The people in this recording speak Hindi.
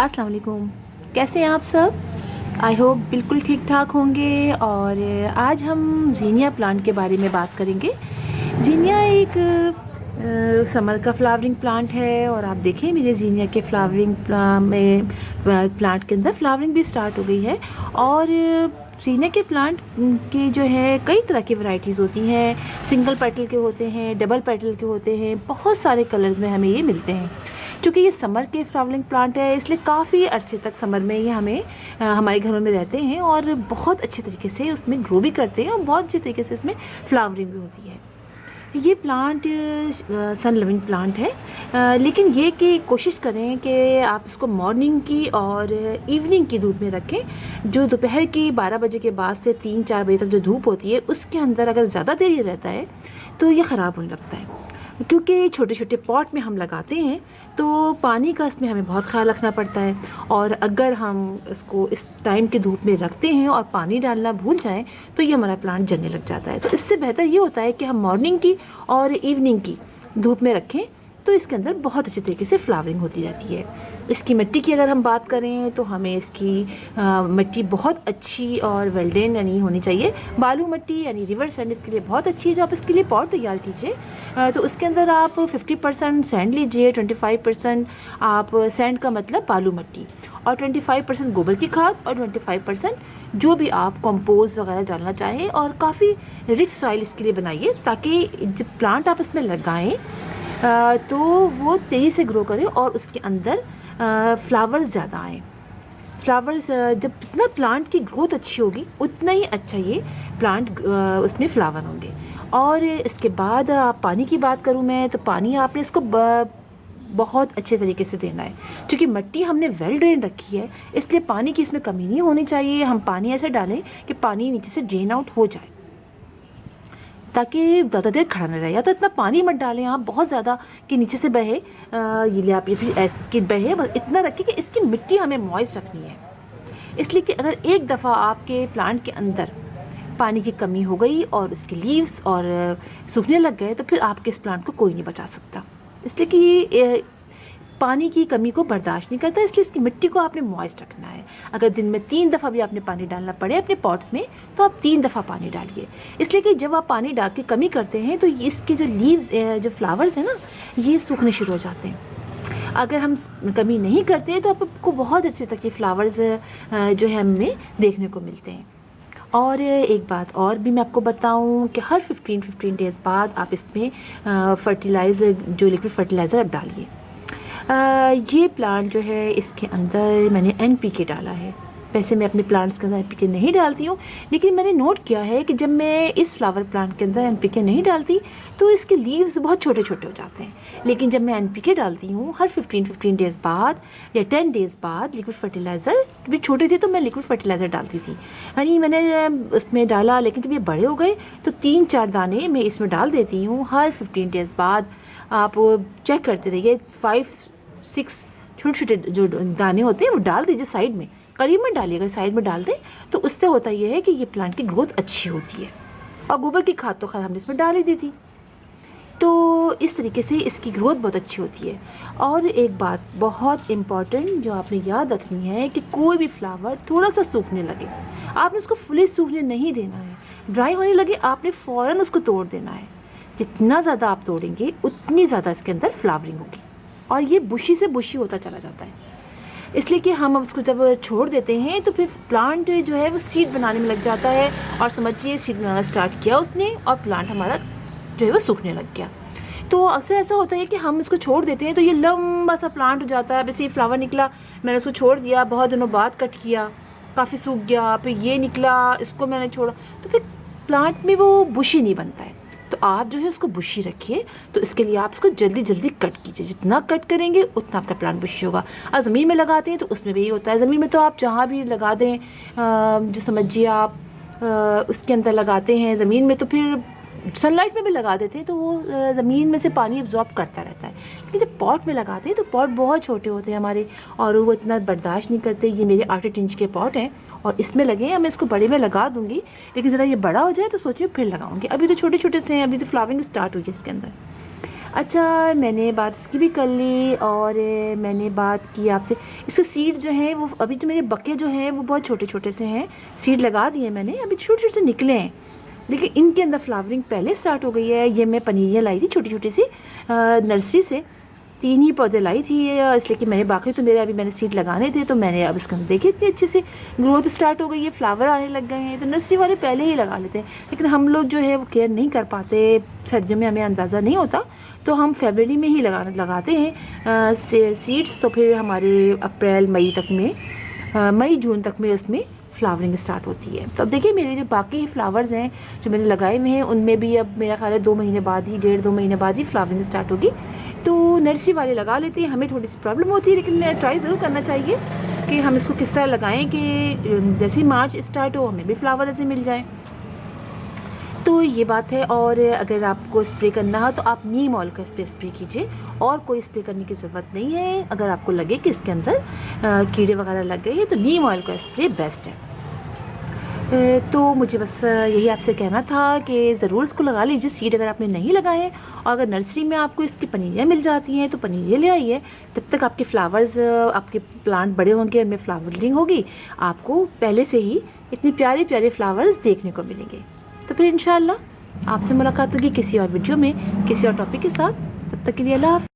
अस्सलाम वालेकुम। कैसे हैं आप सब? आई होप बिल्कुल ठीक ठाक होंगे। और आज हम ज़ीनिया प्लांट के बारे में बात करेंगे। ज़ीनिया एक समर का फ्लावरिंग प्लांट है और आप देखें मेरे ज़ीनिया के प्लांट के अंदर फ्लावरिंग भी स्टार्ट हो गई है। और ज़ीनिया के प्लांट के जो है कई तरह की वैरायटीज़ होती हैं। सिंगल पेटल के होते हैं, डबल पेटल के होते हैं, बहुत सारे कलर्स में हमें ये मिलते हैं। क्योंकि ये समर के फ्लावरिंग प्लांट है इसलिए काफ़ी अरसे तक समर में ये हमारे घरों में रहते हैं और बहुत अच्छे तरीके से उसमें ग्रो भी करते हैं और बहुत अच्छे तरीके से इसमें फ्लावरिंग भी होती है। ये प्लांट सन लविंग प्लांट है, लेकिन ये कि कोशिश करें कि आप इसको मॉर्निंग की और इवनिंग की धूप में रखें। जो दोपहर की 12 बजे के बाद से 3-4 बजे तक जो धूप होती है उसके अंदर अगर ज़्यादा देर ये रहता है तो ये ख़राब होने लगता है। क्योंकि छोटे छोटे पॉट में हम लगाते हैं तो पानी का इसमें हमें बहुत ख्याल रखना पड़ता है। और अगर हम इसको इस टाइम की धूप में रखते हैं और पानी डालना भूल जाएं तो ये हमारा प्लांट जलने लग जाता है। तो इससे बेहतर ये होता है कि हम मॉर्निंग की और इवनिंग की धूप में रखें तो इसके अंदर बहुत अच्छे तरीके से फ्लावरिंग होती रहती है। इसकी मिट्टी की अगर हम बात करें तो हमें इसकी मिट्टी बहुत अच्छी और वेल्डेन यानी होनी चाहिए। बालू मिट्टी यानी रिवर सैंड इसके लिए बहुत अच्छी है। जो आप इसके लिए पॉट तैयार कीजिए तो उसके अंदर आप 50% सैंड लीजिए, 25% आप सैंड का मतलब बालू मिट्टी, और 25% गोबर की खाद और 25% जो भी आप कंपोस्ट वगैरह डालना चाहें। और काफ़ी रिच सॉइल इसके लिए बनाइए ताकि जब प्लांट आप इसमें लगाएं तो वो तेज़ी से ग्रो करे और उसके अंदर फ्लावर्स ज़्यादा आएँ। फ्लावर्स जब जितना प्लांट की ग्रोथ अच्छी होगी उतना ही अच्छा ये प्लांट उसमें फ्लावर होंगे। और इसके बाद आप पानी की बात करूँ मैं तो पानी आपने इसको बहुत अच्छे तरीके से देना है। क्योंकि मिट्टी हमने वेल ड्रेन रखी है इसलिए पानी की इसमें कमी नहीं होनी चाहिए। हम पानी ऐसे डालें कि पानी नीचे से ड्रेन आउट हो जाए ताकि ज़्यादा देर खड़ा न रहे। या तो इतना पानी मत डालें आप बहुत ज़्यादा कि नीचे से बहे, ये ले आप ये फिर ऐसे कि बहे, बस इतना रखें कि इसकी मिट्टी हमें मॉइस्ट रखनी है। इसलिए कि अगर एक दफ़ा आपके प्लांट के अंदर पानी की कमी हो गई और उसके लीव्स और सूखने लग गए तो फिर आपके इस प्लांट को कोई नहीं बचा सकता। इसलिए कि पानी की कमी को बर्दाश्त नहीं करता, इसलिए इसकी मिट्टी को आपने मॉइस्ट रखना है। अगर दिन में 3 दफ़ा भी आपने पानी डालना पड़े अपने पॉट्स में तो आप 3 दफ़ा पानी डालिए। इसलिए कि जब आप पानी डाल के कमी करते हैं तो इसके जो लीव्स जो फ्लावर्स हैं ना ये सूखने शुरू हो जाते हैं। अगर हम कमी नहीं करते तो आपको बहुत अच्छे तक ये फ्लावर्स जो है हमें देखने को मिलते हैं। और एक बात और भी मैं आपको बताऊं कि हर 15 डेज़ बाद आप इसमें फर्टिलाइज़र जो लिक्विड फर्टिलाइज़र आप डालिए। ये प्लांट जो है इसके अंदर मैंने NPK डाला है। वैसे मैं अपने प्लांट्स के अंदर NPK नहीं डालती हूँ, लेकिन मैंने नोट किया है कि जब मैं इस फ्लावर प्लांट के अंदर NPK नहीं डालती तो इसके लीव्स बहुत छोटे छोटे हो जाते हैं। लेकिन जब मैं NPK डालती हूँ हर 15 डेज़ बाद या 10 डेज़ बाद लिक्विड फर्टिलाइज़र, जब छोटे थे तो मैं लिक्विड फर्टिलाइज़र डालती थी, यानी मैंने उसमें डाला। लेकिन जब ये बड़े हो गए तो 3-4 दाने मैं इसमें डाल देती हूँ हर 15 डेज़ बाद। आप चेक करते रहिए, 5-6 छोटे छोटे जो दाने होते हैं वो डाल दीजिए साइड में, करीब में डालिए। अगर साइड में डाल दें तो उससे होता ये है कि ये प्लांट की ग्रोथ अच्छी होती है। और गोबर की खाद तो खैर हमने इसमें डाल ही दी थी, तो इस तरीके से इसकी ग्रोथ बहुत अच्छी होती है। और एक बात बहुत इम्पॉर्टेंट जो आपने याद रखनी है कि कोई भी फ्लावर थोड़ा सा सूखने लगे आपने उसको फुली सूखने नहीं देना है। ड्राई होने लगे आपने फ़ौरन उसको तोड़ देना है। जितना ज़्यादा आप तोड़ेंगे उतनी ज़्यादा इसके अंदर फ्लावरिंग होगी और ये बुशी से बुशी होता चला जाता है। इसलिए कि हम उसको जब छोड़ देते हैं तो फिर प्लांट जो है वो सीड बनाने में लग जाता है और समझिए सीड बनाना स्टार्ट किया उसने और प्लांट हमारा जो है वो सूखने लग गया। तो अक्सर ऐसा होता है कि हम इसको छोड़ देते हैं तो ये लंबा सा प्लांट हो जाता है। वैसे ये फ्लावर निकला, मैंने उसको छोड़ दिया, बहुत दिनों बाद कट किया, काफ़ी सूख गया, फिर ये निकला, इसको मैंने छोड़ा, तो फिर प्लांट में वो बुशी नहीं बनता है। तो आप जो है उसको बुशी रखिए। तो इसके लिए आप इसको जल्दी जल्दी कट कीजिए। जितना कट करेंगे उतना आपका प्लांट बुशी होगा। और ज़मीन में लगाते हैं तो उसमें भी यही होता है। ज़मीन में तो आप जहाँ भी लगा दें, जो समझिए आप उसके अंदर लगाते हैं ज़मीन में तो फिर सनलाइट में भी लगा देते हैं तो वो ज़मीन में से पानी एब्जॉर्ब करता रहता है। लेकिन जब पॉट में लगाते हैं तो पॉट बहुत छोटे होते हैं हमारे और वो इतना बर्दाश्त नहीं करते। ये मेरे 8 इंच के पॉट हैं और इसमें लगे हैं। मैं इसको बड़े में लगा दूंगी, लेकिन ज़रा ये बड़ा हो जाए तो सोचिए फिर लगाऊंगी। अभी तो छोटे छोटे से हैं, अभी तो फ्लावरिंग स्टार्ट हुई है इसके अंदर। अच्छा, मैंने बात इसकी भी कर ली और मैंने बात की आपसे, इसके सीड जो हैं वो अभी जो मेरे बके जो हैं वो बहुत छोटे छोटे से हैं, सीड लगा दिए मैंने, अभी छोटे छोटे से निकले हैं, लेकिन इनके अंदर फ्लावरिंग पहले स्टार्ट हो गई है। ये मैं पनीरियाँ लाई थी छोटी छोटी सी नर्सरी से, 3 ही पौधे लाई थी इसलिए कि मैंने बाकी तो मेरे अभी मैंने सीड लगाने थे, तो मैंने अब इसके अंदर देखे इतनी अच्छे से ग्रोथ स्टार्ट हो गई है, फ्लावर आने लग गए हैं। तो नर्सरी वाले पहले ही लगा लेते हैं, लेकिन हम लोग जो है वो केयर नहीं कर पाते, सर्दियों में हमें अंदाज़ा नहीं होता, तो हम फरवरी में ही लगाते हैं सीड्स। तो फिर हमारे अप्रैल मई तक में मई जून तक में उसमें फ्लावरिंग स्टार्ट होती है। तो अब देखिए मेरे जो बाकी फ्लावर्स हैं जो मैंने लगाए हुए हैं उनमें भी अब मेरा ख्याल है 2 महीने बाद ही, 1.5-2 महीने बाद ही फ्लावरिंग स्टार्ट होगी। तो नर्सरी वाले लगा लेते हैं, हमें थोड़ी सी प्रॉब्लम होती है, लेकिन ट्राई ज़रूर करना चाहिए कि हम इसको किस तरह लगाएं कि जैसे ही मार्च स्टार्ट हो हमें भी फ्लावर ऐसे मिल जाएँ। तो ये बात है। और अगर आपको स्प्रे करना हो तो आप नीम ऑयल का स्प्रे कीजिए, और कोई स्प्रे करने की ज़रूरत नहीं है। अगर आपको लगे कि इसके अंदर कीड़े वगैरह लग गए हैं तो नीम ऑयल का स्प्रे बेस्ट है। तो मुझे बस यही आपसे कहना था कि ज़रूर इसको लगा लीजिए सीड अगर आपने नहीं लगाए, और अगर नर्सरी में आपको इसकी पनीरियाँ मिल जाती हैं तो पनीरियाँ ले आइए, तब तक आपके फ्लावर्स, आपके प्लांट बड़े होंगे, उनमें फ्लावरिंग होगी, आपको पहले से ही इतने प्यारे प्यारे फ्लावर्स देखने को मिलेंगे। तो फिर इंशाल्लाह आपसे मुलाकात होगी किसी और वीडियो में किसी और टॉपिक के साथ। तब तक के लिए अल्लाह हाफ़िज़।